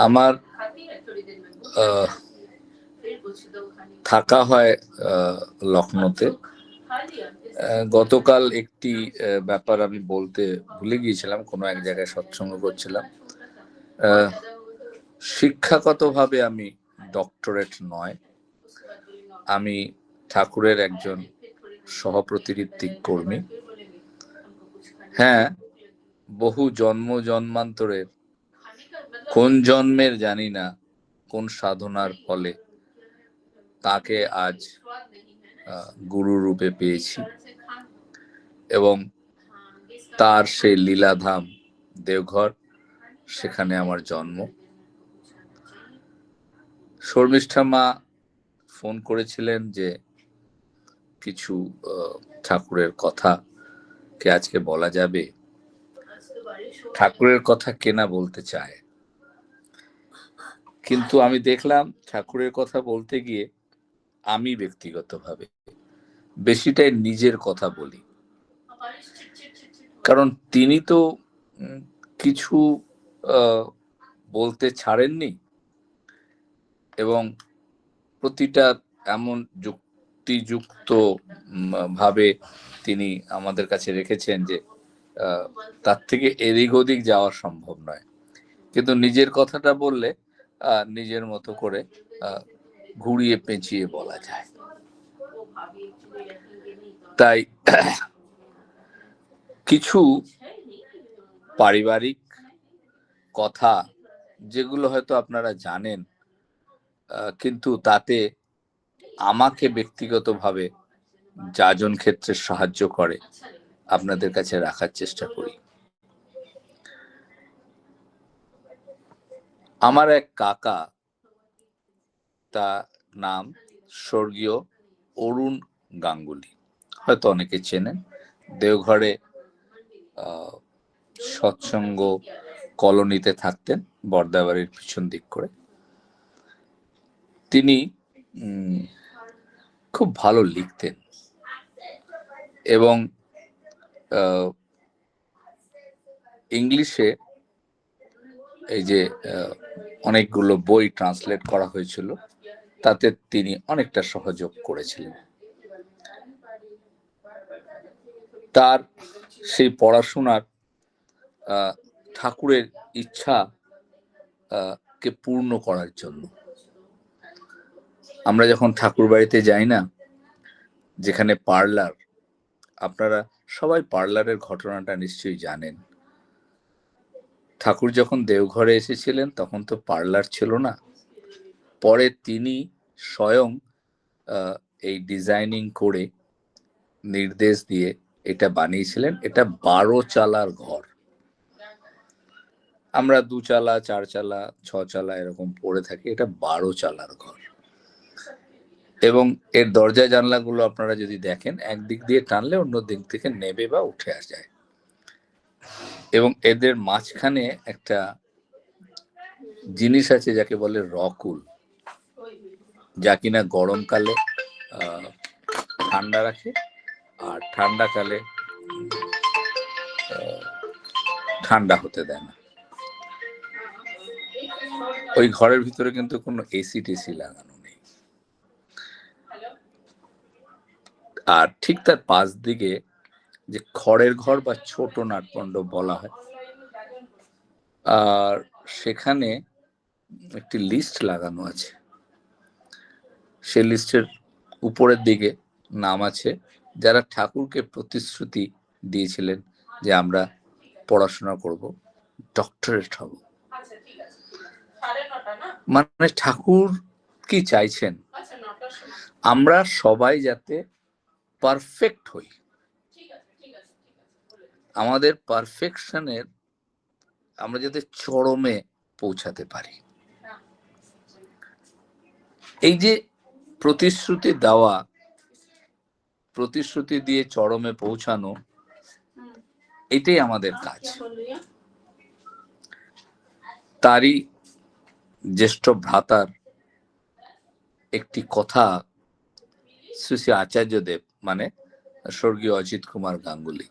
আমার থাকা হয় লখনৌতে। গতকাল একটি ব্যাপার আমি বলতে ভুলে গিয়েছিলাম, কোনো এক জায়গায় সৎসঙ্গ করছিলাম। শিক্ষাগতভাবে আমি ডক্টরেট নয়, আমি ঠাকুরের একজন সহপ্রতিনিধিক কর্মী। হ্যাঁ, বহু জন্ম জন্মান্তরের কোন জন্মের জানি না কোন সাধনার ফলে তাকে আজ গুরু রূপে পেয়েছি এবং তার সেই লীলাধাম দেওঘর, সেখানে আমার জন্ম। শর্মিষ্ঠা মা ফোন করেছিলেন যে কিছু ঠাকুরের কথা কে আজকে বলা যাবে। ঠাকুরের কথা কেনা বলতে চায়, কিন্তু আমি দেখলাম ঠাকুরের কথা বলতে গিয়ে আমি ব্যক্তিগতভাবে বেশিটাই নিজের কথা বলি, কারণ তিনি তো কিছু বলতে ছাড়েননি এবং প্রতিটা এমন যুক্তিযুক্ত ভাবে তিনি আমাদের কাছে রেখেছেন যে তার থেকে এদিক ওদিক যাওয়া সম্ভব নয়। কিন্তু নিজের কথাটা বললে নিজের মতো করে ঘুরিয়ে পেঁচিয়ে বলা যায়। তাই কিছু পারিবারিক কথা যেগুলো হয়তো আপনারা জানেন, কিন্তু তাতে আমাকে ব্যক্তিগতভাবে যাজন ক্ষেত্রে সাহায্য করে আপনাদের কাছে রাখার চেষ্টা করি। আমার এক কাকা, তার নাম স্বর্গীয় অরুণ গাঙ্গুলি, হয়তো অনেকে চেনেন। দেওঘরে সৎসঙ্গ কলোনিতে থাকতেন, বর্দাবাড়ির পিছন দিক করে। তিনি খুব ভালো লিখতেন এবং ইংলিশে এই যে অনেকগুলো বই ট্রান্সলেট করা হয়েছিল, তাতে তিনি অনেকটা সহযোগ করেছিলেন। তার সেই পড়াশোনার ঠাকুরের ইচ্ছা কে পূর্ণ করার জন্য আমরা যখন ঠাকুর বাড়িতে যাই না, যেখানে পার্লার, আপনারা সবাই পার্লারের ঘটনাটা নিশ্চয়ই জানেন। ঠাকুর যখন দেওঘরে এসেছিলেন তখন তো পার্লার ছিল না, পরে তিনি স্বয়ং এই ডিজাইনিং করে নির্দেশ দিয়ে এটা বানিয়েছিলেন। এটা 12 চালার ঘর, আমরা 2 চালা 4 চালা 6 চালা এরকম পড়ে থাকি, এটা 12 চালার ঘর। এবং এর দরজা জানলাগুলো আপনারা যদি দেখেন, একদিক দিয়ে টানলে অন্য দিক থেকে নেবে বা উঠে আসা যায়। এবং এদের মাঝখানে একটা জিনিস আছে যাকে বলে রকুল, যা কিনা গরমকালে ঠান্ডা রাখে আর ঠান্ডাকালে ঠান্ডা হতে দেয় না। ওই ঘরের ভিতরে কিন্তু কোনো এসি টেসি লাগানো নেই। আর ঠিক তার পাশ দিকে যে খড়ের ঘর বা ছোট নাটমণ্ডপ বলা হয়, আর সেখানে একটি লিস্ট লাগানো আছে। সেই লিস্টের উপরের দিকে নাম আছে যারা ঠাকুরকে প্রতিশ্রুতি দিয়েছিলেন যে আমরা পড়াশোনা করব, ডক্টরেট হব। মানে ঠাকুর কি চাইছেন? আমরা সবাই যাতে পারফেক্ট হই, আমাদের পারফেকশনের আমরা যাতে চরমে পৌঁছাতে পারি। এই যে প্রতিশ্রুতি দেওয়া, প্রতিশ্রুতি দিয়ে চরমে পৌঁছানো, এটাই আমাদের কাজ। তারই জ্যেষ্ঠ ভ্রাতার একটি কথা শ্রী শ্রী আচার্যদেব, মানে স্বর্গীয় অজিত কুমার গাঙ্গুলি,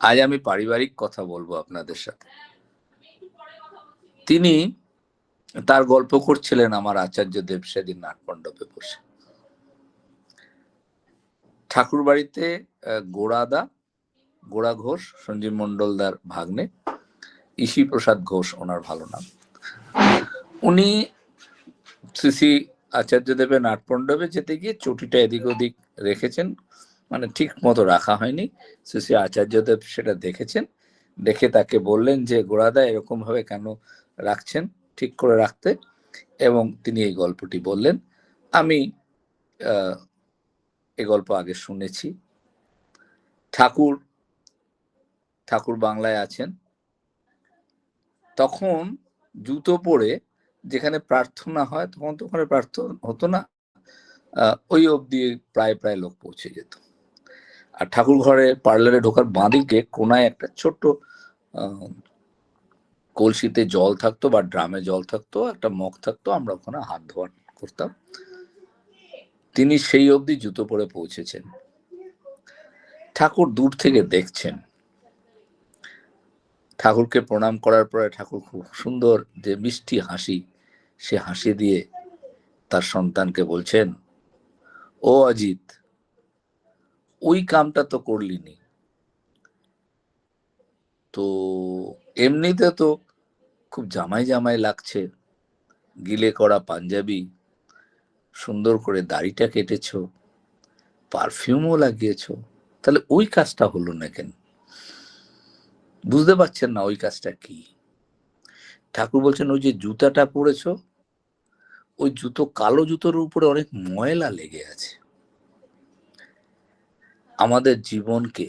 আজ আমি পারিবারিক কথা বলবো আপনাদের সাথে। তিনি তার গল্প করছিলেন আমার আচার্যদেব সেদিন নাটমণ্ডপে বসে। ঠাকুর বাড়িতে গোড়া ঘোষ, সঞ্জীব মন্ডলদার ভাগ্নে, ইসি প্রসাদ ঘোষ ওনার ভালো নাম, উনি শ্রী শ্রী আচার্যদেবের নাটমণ্ডপে যেতে গিয়ে চটিটা এদিক ওদিক রেখেছেন, মানে ঠিক মতো রাখা হয়নি। শ্রী শ্রী আচার্যদেব সেটা দেখেছেন, দেখে তাকে বললেন যে গোড়াদা এরকম ভাবে কেন রাখছেন, ঠিক করে রাখতে। এবং তিনি এই গল্পটি বললেন। আমি এই গল্প আগে শুনেছি। ঠাকুর বাংলায় আছেন, তখন জুতো পরে যেখানে প্রার্থনা হয় তখন তো ওখানে প্রার্থনা হতো না, ওই অবধি প্রায় লোক পৌঁছে যেত। আর ঠাকুর ঘরে পার্লারে ঢোকার বাঁদিকে কোনায় একটা ছোট্ট কলসিতে জল থাকতো বা ড্রামে জল থাকতো, একটা মগ থাকতো, আমরা ওখানে হাত ধোয়া করতাম। তিনি সেই অবধি জুতো পরে পৌঁছেছেন। ঠাকুর দূর থেকে দেখছেন। ঠাকুরকে প্রণাম করার পরে ঠাকুর খুব সুন্দর যে মিষ্টি হাসি, সে হাসি দিয়ে তার সন্তানকে বলছেন, ও অজিত, ওই কামটা তো করলিনি, তো এমনিতে তো খুব জামাই জামাই লাগছে, গিলে করা পাঞ্জাবি, সুন্দর করে দাড়িটা কেটেছ, পারফিউমও লাগিয়েছ, তাহলে ওই কাজটা হলো না কেন? বুঝতে পারছেন না ওই কাজটা কি? ঠাকুর বলছেন, ওই যে জুতাটা পরেছ, ওই কালো জুতোর উপরে অনেক ময়লা লেগে আছে। আমাদের জীবনকে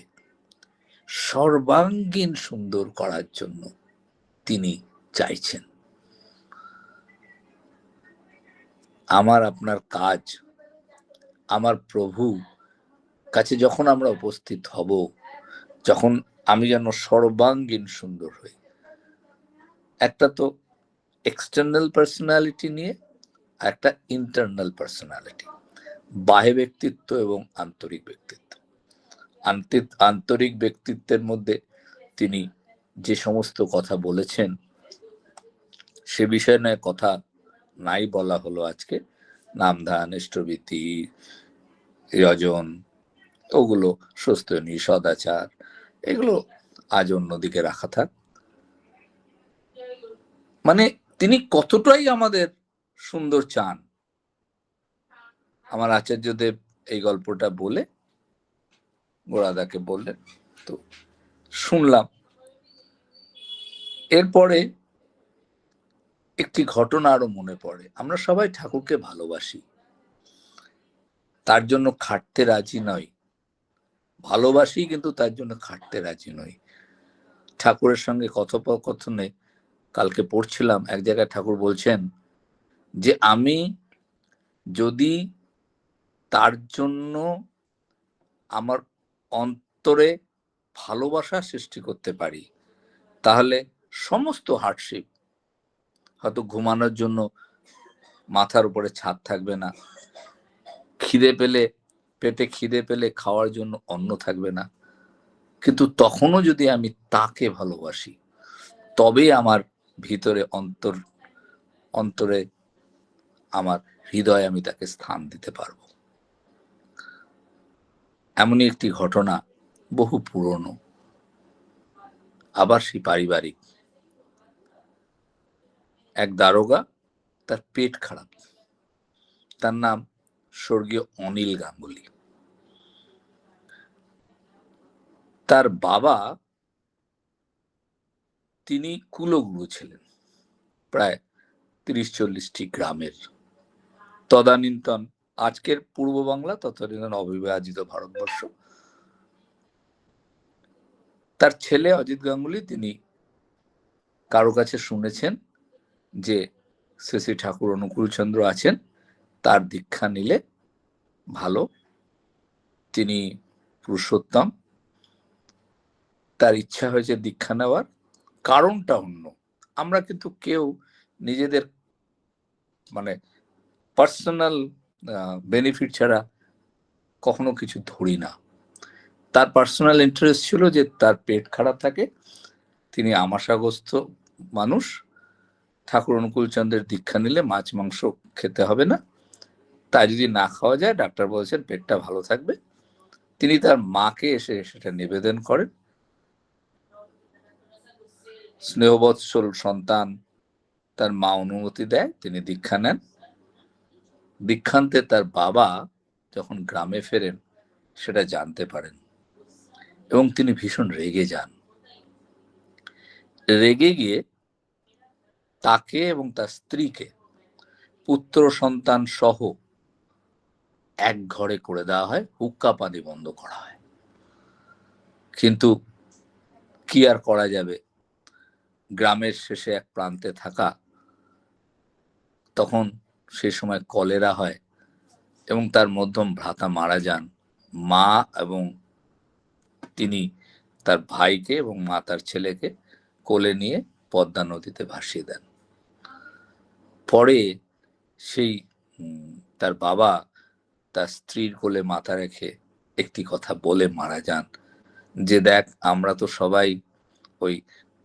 সর্বাঙ্গীন সুন্দর করার জন্য তিনি চাইছেন। আমার আপনার কাজ, আমার প্রভু কাছে যখন আমরা উপস্থিত হব, যখন আমি যেন সর্বাঙ্গীন সুন্দর হই। একটা তো এক্সটার্নাল পার্সোনালিটি নিয়ে, একটা ইন্টারনাল পার্সোনালিটি, বাহ্য ব্যক্তিত্ব এবং আন্তরিক ব্যক্তিত্ব। আন্তরিক ব্যক্তিত্বের মধ্যে তিনি যে সমস্ত কথা বলেছেন, সে বিষয়ে নয় কথা নাই বলা হলো আজকে, নামধান, ইষ্টভীতি, যজন, ওগুলো সস্তনী, সদাচার, এগুলো আজ অন্যদিকে রাখা থাক। মানে তিনি কতটাই আমাদের সুন্দর চান, আমার আচার্যদেব এই গল্পটা বলে গোড়াদাকে বললেন, তো শুনলাম। এরপরে একটি ঘটনা আরো মনে পড়ে। আমরা সবাই ঠাকুরকে ভালোবাসি, তার জন্য খাটতে রাজি নয়, ভালোবাসি কিন্তু তার জন্য খাটতে রাজি নই। ঠাকুরের সঙ্গে কথোপকথনে কালকে পড়ছিলাম, এক জায়গায় ঠাকুর বলছেন যে আমি যদি তার জন্য আমার অন্তরে ভালোবাসা সৃষ্টি করতে পারি, তাহলে সমস্ত হার্ডশিপ, হয়তো ঘুমানোর জন্য মাথার উপরে ছাদ থাকবে না, পেটে খিদে পেলে খাওয়ার জন্য অন্ন থাকবে না, কিন্তু তখনও যদি আমি তাকে ভালোবাসি, তবে আমার ভিতরে অন্তরে আমার হৃদয়ে আমি তাকে স্থান দিতে পারবো। এমনই একটি ঘটনা, বহু পুরনো, আবার সেই পারিবারিক। এক দারোগা, তার পেট খারাপ, তার নাম স্বর্গীয় অনিল গাঙ্গুলি। তার বাবা, তিনি কুলগুরু ছিলেন, প্রায় 30-40টি গ্রামের, তদানীন্তন আজকের পূর্ব বাংলা, তদানীন্তন অবিভাজিত ভারতবর্ষ। তার ছেলে অজিত গাঙ্গুলি, তিনি কারো কাছে শুনেছেন যে শ্রী শ্রী ঠাকুর অনুকূল চন্দ্র আছেন, তার দীক্ষা নিলে ভালো, তিনি পুরুষোত্তম। তার ইচ্ছা হয়েছে দীক্ষা নেওয়ার, কারণটা অন্য। আমরা কিন্তু কেউ নিজেদের মানে পার্সোনাল বেনিফিট ছাড়া কখনো কিছু ধরি না। তার পার্সোনাল ইন্টারেস্ট ছিল যে তার পেট খারাপ থাকে, তিনি আমাশাগ্রস্ত মানুষ, ঠাকুর অনুকূলচন্দ্রের দীক্ষা নিলে মাছ মাংস খেতে হবে না, তাই যদি না খাওয়া যায় ডাক্তার বলছেন পেটটা ভালো থাকবে। তিনি তার মাকে এসে সেটা নিবেদন করেন। স্নেহবৎসল সন্তান, তার মা অনুমতি দেয়, তিনি দীক্ষা নেন। দীক্ষান্তে তার বাবা যখন গ্রামে ফেরেন সেটা জানতে পারেন এবং তিনি ভীষণ রেগে যান। রেগে গিয়ে তাকে এবং তার স্ত্রীকে পুত্র সন্তান সহ এক ঘরে করে দেওয়া হয়, হুক্কা পানি বন্ধ করা হয়। কিন্তু কি আর করা যাবে, গ্রামের শেষে এক প্রান্তে থাকা, তখন সে সময় কলেরা হয় এবং তার মধ্যম ভ্রাতা মারা যান। মা এবং তিনি তার ভাইকে এবং মা তার ছেলেকে কোলে নিয়ে পদ্মা নদীতে ভাসিয়ে দেন। পরে সেই তার বাবা তার স্ত্রীর কোলে মাথা রেখে একটি কথা বলে মারা যান, যে দেখ আমরা তো সবাই ওই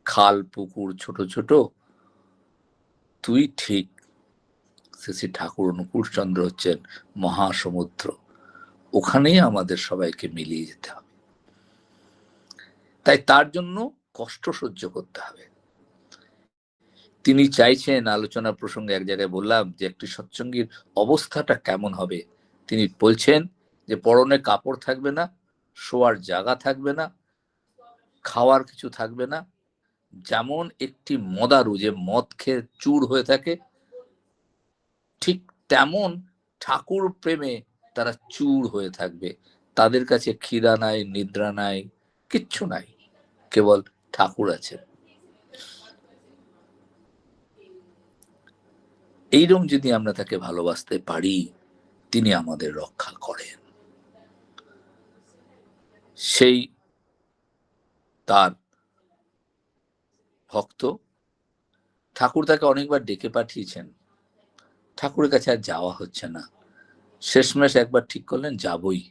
খাল পুকুর ছোট ছোট, তুই ঠিক শ্রী ঠাকুর অনুকূলচন্দ্র হচ্ছেন মহাসমুদ্র, ওখানেই আমাদের সবাইকে মিলিয়ে যেতে হবে। তাই তার জন্য কষ্ট সহ্য করতে হবে। তিনি চাইছেন, আলোচনা প্রসঙ্গে এক জায়গায় বললাম যে একটি সৎসঙ্গীর অবস্থাটা কেমন হবে, তিনি বলছেন যে পরনে কাপড় থাকবে না, শোয়ার জায়গা থাকবে না, খাওয়ার কিছু থাকবে না। যেমন একটি মদারু যে মদ খেয়ে চুর হয়ে থাকে, ঠিক তেমন ঠাকুর প্রেমে তারা চুর হয়ে থাকবে। তাদের কাছে খিদা নাই, নিদ্রা নাই, কিচ্ছু নাই, কেবল ঠাকুর আছে। এইরকম যদি আমরা তাকে ভালোবাসতে পারি, তিনি আমাদের রক্ষা করেন। সেই তার ভক্ত, ঠাকুর তাকে অনেকবার ডেকে পাঠিয়েছেন, ঠাকুরের কাছে আর যাওয়া হচ্ছে না। শেষমেশ একবার ঠিক করলেন যাবই।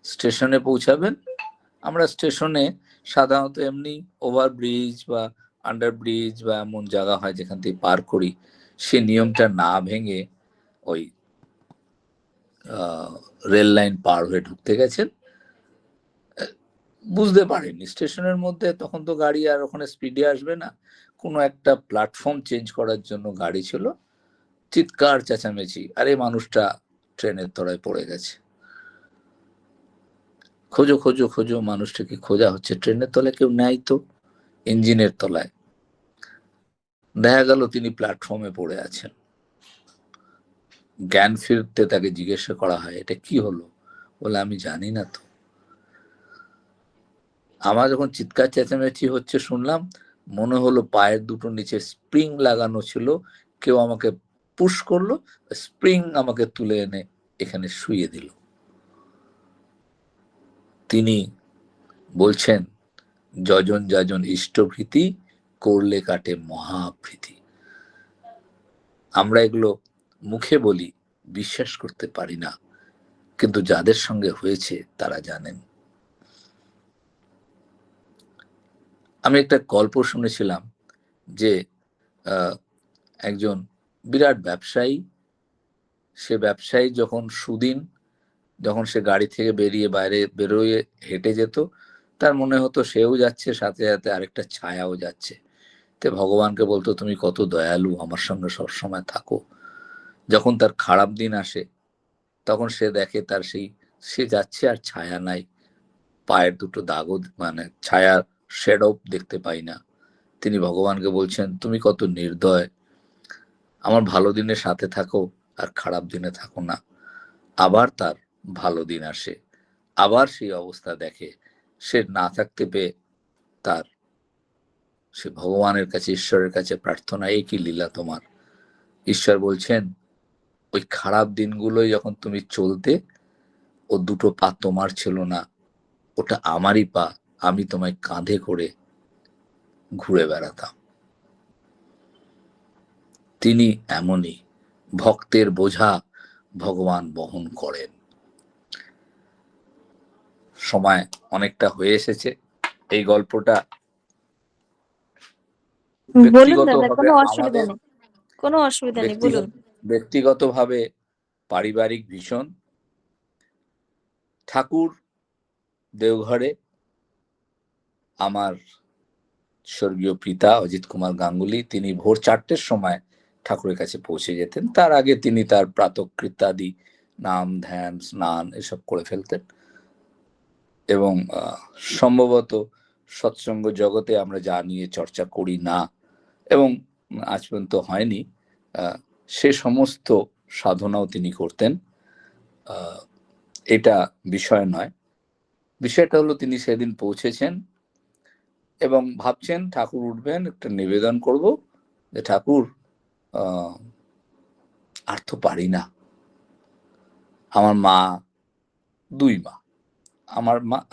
স্টেশনে পৌঁছাবেন, আমরা স্টেশনে সাধারণত এমনি ওভারব্রিজ বা আন্ডার ব্রিজ বা এমন জায়গা হয় যেখান থেকে পার করি, সে নিয়মটা না ভেঙে ওই রেল লাইন পার হয়ে ঢুকতে গেছেন। বুঝতে পারেননি স্টেশনের মধ্যে, তখন তো গাড়ি আর ওখানে স্পিডে আসবে না, কোনো একটা প্ল্যাটফর্ম চেঞ্জ করার জন্য গাড়ি ছিল। চিৎকার চেঁচামেচি, আরে মানুষটা ট্রেনের তলায় পড়ে গেছে। খোঁজো খোঁজো খোঁজো, মানুষটাকে খোঁজা হচ্ছে, ট্রেনের তলায় কেউ নাই তো, ইঞ্জিনের তলায়। দেখা গেল তিনি প্ল্যাটফর্মে পড়ে আছেন। জ্ঞান ফিরতে তাকে জিজ্ঞাসা করা হয় এটা কি হলো, বলে আমি জানি না তো, আমার যখন চিৎকার চেঁচামেচি হচ্ছে শুনলাম, মনে হলো পায়ের দুটো নিচে স্প্রিং লাগানো ছিল, কেউ আমাকে পুশ করলো, স্প্রিং আমাকে তুলে এনে এখানে শুইয়ে দিল। তিনি বলছেন যজন যাজন ইষ্টভৃতি, করলে কাটে মহাভৃতি। আমরা এগুলো মুখে বলি, বিশ্বাস করতে পারি না, কিন্তু যাদের সঙ্গে হয়েছে তারা জানেন। আমি একটা গল্প শুনেছিলাম যে একজন বিরাট ব্যবসায়ী, সে ব্যবসায়ী যখন সুদিন, যখন সে গাড়ি থেকে বেরিয়ে বাইরে বেরোয় হেঁটে যেত, তার মনে হতো সেও যাচ্ছে, সাথে সাথে আরেকটা ছায়াও যাচ্ছে। তে ভগবানকে বলতো তুমি কত দয়ালু, আমার সঙ্গে সবসময় থাকো। যখন তার খারাপ দিন আসে তখন সে দেখে তার সেই, সে যাচ্ছে আর ছায়া নাই, পায়ের দুটো দাগও মানে ছায়া শেডও দেখতে পাই না। তিনি ভগবানকে বলছেন তুমি কত নির্দয়, আমার ভালো দিনে সাথে থাকো আর খারাপ দিনে থাকো না। আবার তার ভালো দিন আসে, আবার সেই অবস্থা দেখে, সে না থাকতে পেয়ে তার সে ভগবানের কাছে, ঈশ্বরের কাছে প্রার্থনা, এই কি লীলা তোমার। ঈশ্বর বলছেন ওই খারাপ দিনগুলোই যখন তুমি চলতে, ও দুটো পা তোমার ছিল না, ওটা আমারই পা, আমি তোমায় কাঁধে করে ঘুরে বেড়াতাম। তিনি এমনই, ভক্তের বোঝা ভগবান বহন করেন। সময় অনেকটা হয়ে এসেছে, এই গল্পটা বলুন দাদা, ব্যক্তিগতভাবে কোনো অসুবিধা আমাদের নেই, কোনো অসুবিধা নেই, বলুন। ব্যক্তিগতভাবে পারিবারিক ভীষণ। ঠাকুর দেওঘরে আমার স্বর্গীয় পিতা অজিত কুমার গাঙ্গুলি, তিনি ভোর 4টের সময় ঠাকুরের কাছে পৌঁছে যেতেন। তার আগে তিনি তার প্রাতকৃত্যাদি নাম ধ্যান স্নান এসব করে ফেলতেন। এবং সম্ভবত সৎসঙ্গ জগতে আমরা যা নিয়ে চর্চা করি না এবং আজ পর্যন্ত হয়নি, সে সমস্ত সাধনাও তিনি করতেন। এটা বিষয় নয়, বিষয়টা হলো তিনি সেদিন পৌঁছেছেন এবং ভাবছেন ঠাকুর উঠবেন, একটা নিবেদন করব যে ঠাকুর আর তো পারি না। আমার মা, 2 মা,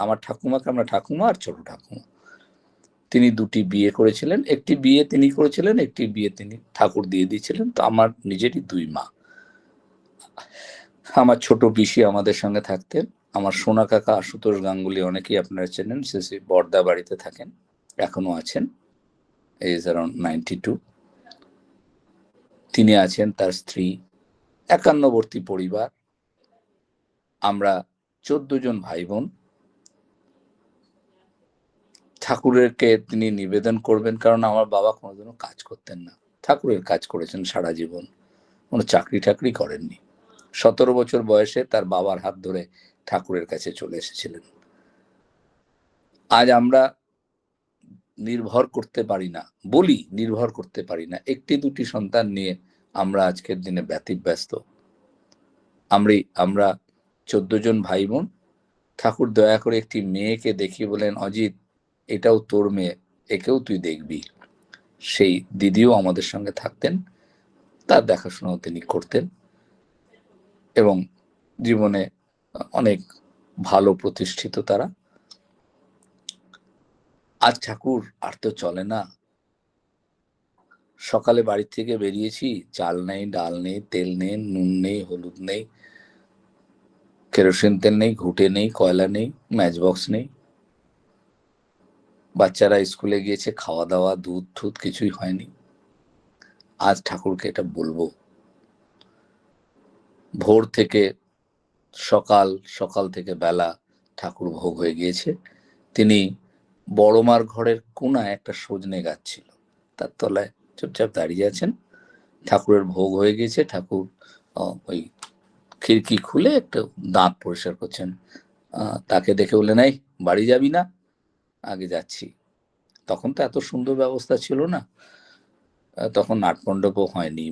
আমার ঠাকুমাকে আমরা ঠাকুমা আর ছোট ঠাকুমা, তিনি 2টি বিয়ে করেছিলেন। একটি বিয়ে তিনি করেছিলেন, একটি বিয়ে তিনি ঠাকুর দিয়ে দিয়েছিলেন। তো আমার নিজেরই 2 মা। আমার ছোট পিসি আমাদের সঙ্গে থাকতেন। আমার সোনা কাকা আশুতোষ গাঙ্গুলি, অনেকেই আপনারা চেনেন, সে বর্দা বাড়িতে থাকেন, এখনো আছেন, এজ অ্যারাউন্ড 92। তিনি আছেন, তার স্ত্রী, 51বর্তী পরিবার। আমরা 14 জন ভাই বোন। ঠাকুরেরকে তিনি নিবেদন করবেন, কারণ আমার বাবা কোনোদিনও কাজ করতেন না, ঠাকুরের কাজ করেছেন সারা জীবন, কোনো চাকরি টাকরি করেননি। 17 বছর বয়সে তার বাবার হাত ধরে ঠাকুরের কাছে চলে এসেছিলেন। আজ আমরা নির্ভর করতে পারি না, বলি নির্ভর করতে পারি না, 1-2টি সন্তান নিয়ে আমরা আজকের দিনে ব্যতিব্যস্ত। আমরা 14 জন ভাই বোন। ঠাকুর দয়া করে একটি মেয়েকে দেখিয়ে বলেন, অজিত, এটাও তোর মেয়ে, একেও তুই দেখবি। সেই দিদিও আমাদের সঙ্গে থাকতেন, তার দেখাশোনাও তিনি করতেন এবং জীবনে অনেক ভালো প্রতিষ্ঠিত তারা। আজ ঠাকুর আর তো চলে না। সকালে বাড়ি থেকে বেরিয়েছি, চাল নেই, ডাল নেই, তেল নেই, নুন নেই, হলুদ নেই, কেরোসিন তেল নেই, ঘুঁটে নেই, কয়লা নেই, ম্যাচ বক্স নেই। বাচ্চারা স্কুলে গিয়েছে, খাওয়া দাওয়া দুধ ঠুধ কিছুই হয়নি। আজ ঠাকুরকে এটা বলবো। ভোর থেকে সকাল থেকে বেলা ঠাকুর ভোগ হয়ে গিয়েছে। তিনি বড়মার ঘরের কোনায় একটা সজনে গাছ ছিল, তার তলায় চুপচাপ দাঁড়িয়ে আছেন। ঠাকুরের ভোগ হয়ে গেছে। ঠাকুর ওই খিড়কি খুলে একটা দাঁত পরিষ্কার করছেন। তাকে দেখে বললেন, এই বাড়ি যাবি না? আগে যাচ্ছি। তখন তো এত সুন্দর ব্যবস্থা ছিল না, তখন নাটমণ্ডপও হয়নি,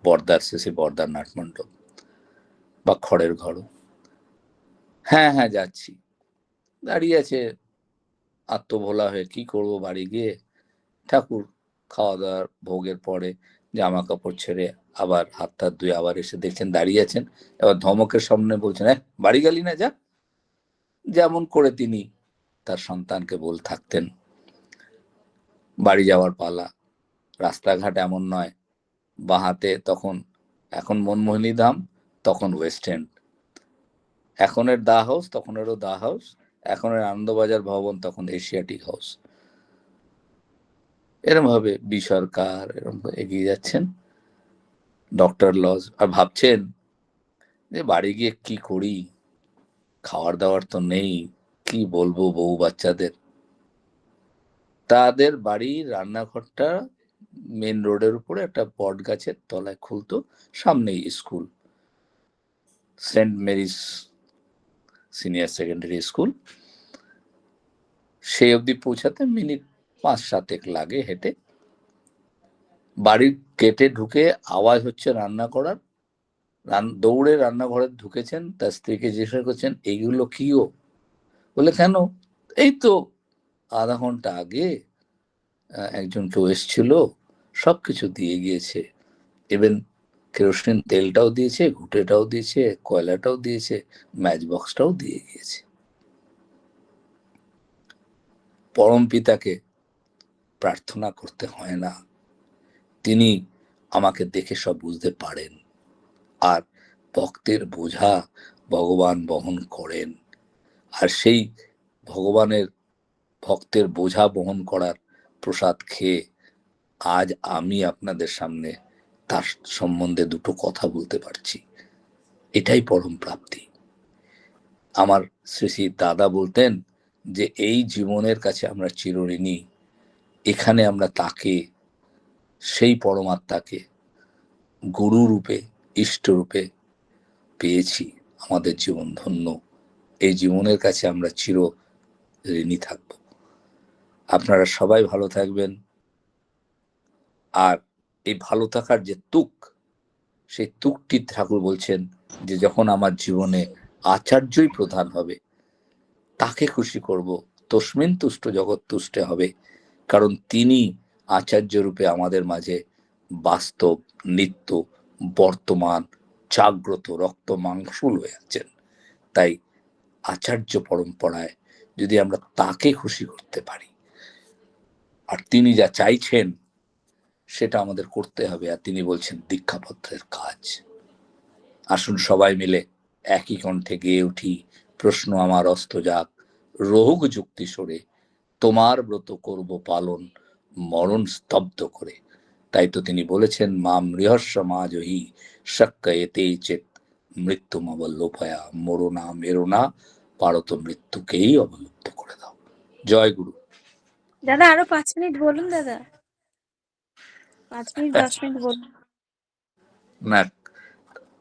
বর্দার শেষে বর্দার নাটমণ্ডপ বা খড়ের ঘরও। হ্যাঁ হ্যাঁ যাচ্ছি। দাঁড়িয়ে আছে আত্মভোলা হয়ে, কি করব বাড়ি গিয়ে। ঠাকুর খাওয়া দাওয়ার ভোগের পরে জামা কাপড় ছেড়ে আবার হাত টাত ধুয়ে আবার এসে দেখছেন দাঁড়িয়ে আছেন। এবার ধমকের সামনে বলছেন, বাড়ি গেলি না, যা। যেমন করে তিনি তার সন্তানকে বল থাকতেন, বাড়ি যাওয়ার পালা। রাস্তাঘাট এমন নয়, বাঁহাতে তখন, এখন মনমোহিনী ধাম, তখন ওয়েস্ট এন্ড, এখনের দা হাউস, তখনেরও দা হাউস, এখনের আনন্দবাজার ভবন, তখন এশিয়াটিক হাউস। এরম ভাবে বি সরকার এরম এগিয়ে যাচ্ছেন, ডক্টর লজ। আর ভাবছেন যে বাড়ি গিয়ে কি করি, খাওয়ার দাওয়ার তো নেই, কি বলবো বউ বাচ্চাদের। তাদের বাড়ির রান্নাঘরটা মেন রোডের উপরে একটা বট গাছের তলায় খুলতো, সামনেই school, Saint Mary's senior secondary school. সেই অবধি পৌঁছাতে মিনিট 5-7 লাগে হেঁটে। বাড়ির গেটে ঢুকে আওয়াজ হচ্ছে রান্না করার। দৌড়ে রান্নাঘরে ঢুকেছেন, তার স্ত্রীকে জিজ্ঞাসা করছেন, এইগুলো কি ও? বলে, কেন? এই তো আধা ঘন্টা আগে একজন কেউ এসছিল, সবকিছু দিয়ে গিয়েছে, ইভেন কেরোসিন তেলটাও দিয়েছে, ঘুঁটেটাও দিয়েছে, কয়লাটাও দিয়েছে, ম্যাচ বক্সটাও দিয়ে গিয়েছে। পরম পিতাকে প্রার্থনা করতে হয় না, তিনি আমাকে দেখে সব বুঝতে পারেন। আর ভক্তের বোঝা ভগবান বহন করেন। আর সেই ভগবানের ভক্তের বোঝা বহন করার প্রসাদ খেয়ে আজ আমি আপনাদের সামনে তার সম্বন্ধে দুটো কথা বলতে পারছি, এটাই পরম প্রাপ্তি। আমার শ্রী শ্রী দাদা বলতেন যে এই জীবনের কাছে আমরা চিরঋণী, এখানে আমরা তাকে, সেই পরমাত্মাকে গুরু রূপে, ইষ্ট রূপে পেয়েছি। আমাদের জীবন ধন্য, এই জীবনের কাছে আমরা চির ঋণী থাকব। আপনারা সবাই ভালো থাকবেন। আর এই ভালো থাকার যে তুক, সেই তুকটি ঠাকুর বলছেন যে যখন আমার জীবনে আচার্যই প্রধান হবে, তাকে খুশি করব, তস্মিন তুষ্ট জগৎ তুষ্টে হবে, কারণ তিনি আচার্য রূপে আমাদের মাঝে বাস্তব, নিত্য, বর্তমান, জাগ্রত, রক্ত মাংসুল হয়ে আছেন। তাই আচার্য পরম্পরায় যদি আমরা তাকে খুশি করতে পারি, আর তিনি যা চাইছেন সেটা আমাদের করতে হবে, আর তিনি বলছেন দীক্ষাপত্রের কাজ। আসুন সবাই মিলে একই কণ্ঠে গেয়ে উঠি, প্রশ্ন আমার অস্ত যাক, রোগ যুক্তি সরে, তোমার ব্রত করব পালন, মরণ স্তব্ধ করে। তাই তো তিনি বলেছেন, মা মৃহস্ব মাজহি শক্ক এতে চেত মৃত্যু অবল্লোপয়া, মরো না মেরো না, পারো তো মৃত্যুকেই অবলুপ্ত করে দাও। জয় গুরু। দাদা আরো 5 মিনিট বলুন দাদা, 5 মিনিট 10 মিনিট বলুন। না,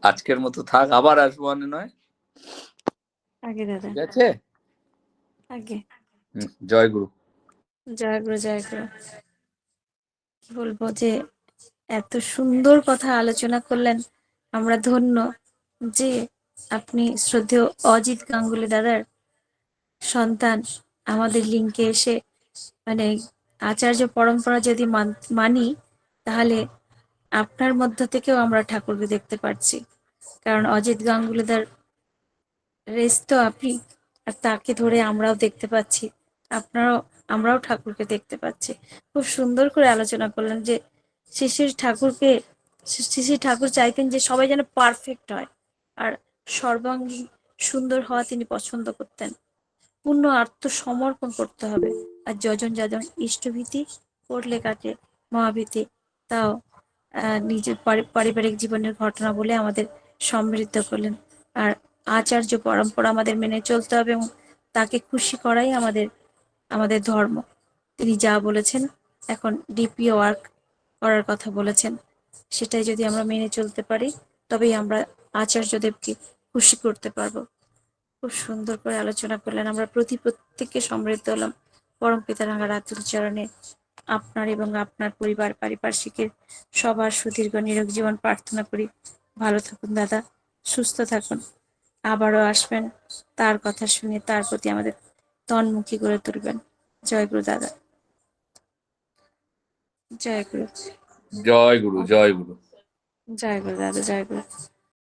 আজকের মতো থাক, আবার আসবো মানে নয়। আগে দাদা, ঠিক আছে, আগে। জয় গুরু। জয় গুরু, জয় গুরু। কি বলবো যে এত সুন্দর কথা আলোচনা করলেন, আমরা ধন্য যে আপনি শ্রদ্ধেয় অজিত গাঙ্গুলি দাদার সন্তান আমাদের লিঙ্কে এসে, মানে আচার্য পরম্পরা যদি মানি, তাহলে আপনার মধ্য থেকেও আমরা ঠাকুরকে দেখতে পাচ্ছি। কারণ অজিত গাঙ্গুলিদার রেস তো আপনি, আর তাকে ধরে আমরাও দেখতে পাচ্ছি, আমরাও ঠাকুরকে দেখতে পাচ্ছি। খুব সুন্দর করে আলোচনা করলেন যে শ্রী ঠাকুর চাইতেন যে সবাই যেন পারফেক্ট হয়, আর সর্বাঙ্গী সুন্দর হওয়া তিনি পছন্দ করতেন। পূর্ণ আত্মসমর্পণ করতে হবে। আর যজন যাজন ইষ্টভীতি করলে কাটে মহাভীতি, তাও নিজের পারিবারিক জীবনের ঘটনা বলে আমাদের সমৃদ্ধ করলেন। আর আচার্য পরম্পরা আমাদের মেনে চলতে হবে এবং তাকে খুশি করাই আমাদের ধর্ম। তিনি যা বলেছেন, এখন ডিপি ওয়ার্ক করার কথা বলেছেন, সেটাই যদি আমরা মেনে চলতে পারি, তবেই আমরা আচার্যদেবকে খুশি করতে পারবো। খুব সুন্দর করে আলোচনা করলেন, আমরা প্রত্যেককে সমৃদ্ধ হলাম পরম পিতা রাঙা রাতুল চরণে। আপনার এবং আপনার পরিবার পারিপার্শ্বিকের সবার সুদীর্ঘ নিরোগ জীবন প্রার্থনা করি। ভালো থাকুন দাদা, সুস্থ থাকুন, আবারও আসবেন, তার কথা শুনে তার প্রতি আমাদের তন্মুখী করে তুলবেন। জয় গুরু দাদা, জয় গুরু। জয় গুরু, জয় গুরু। জয় গুরু দাদা, জয় গুরু।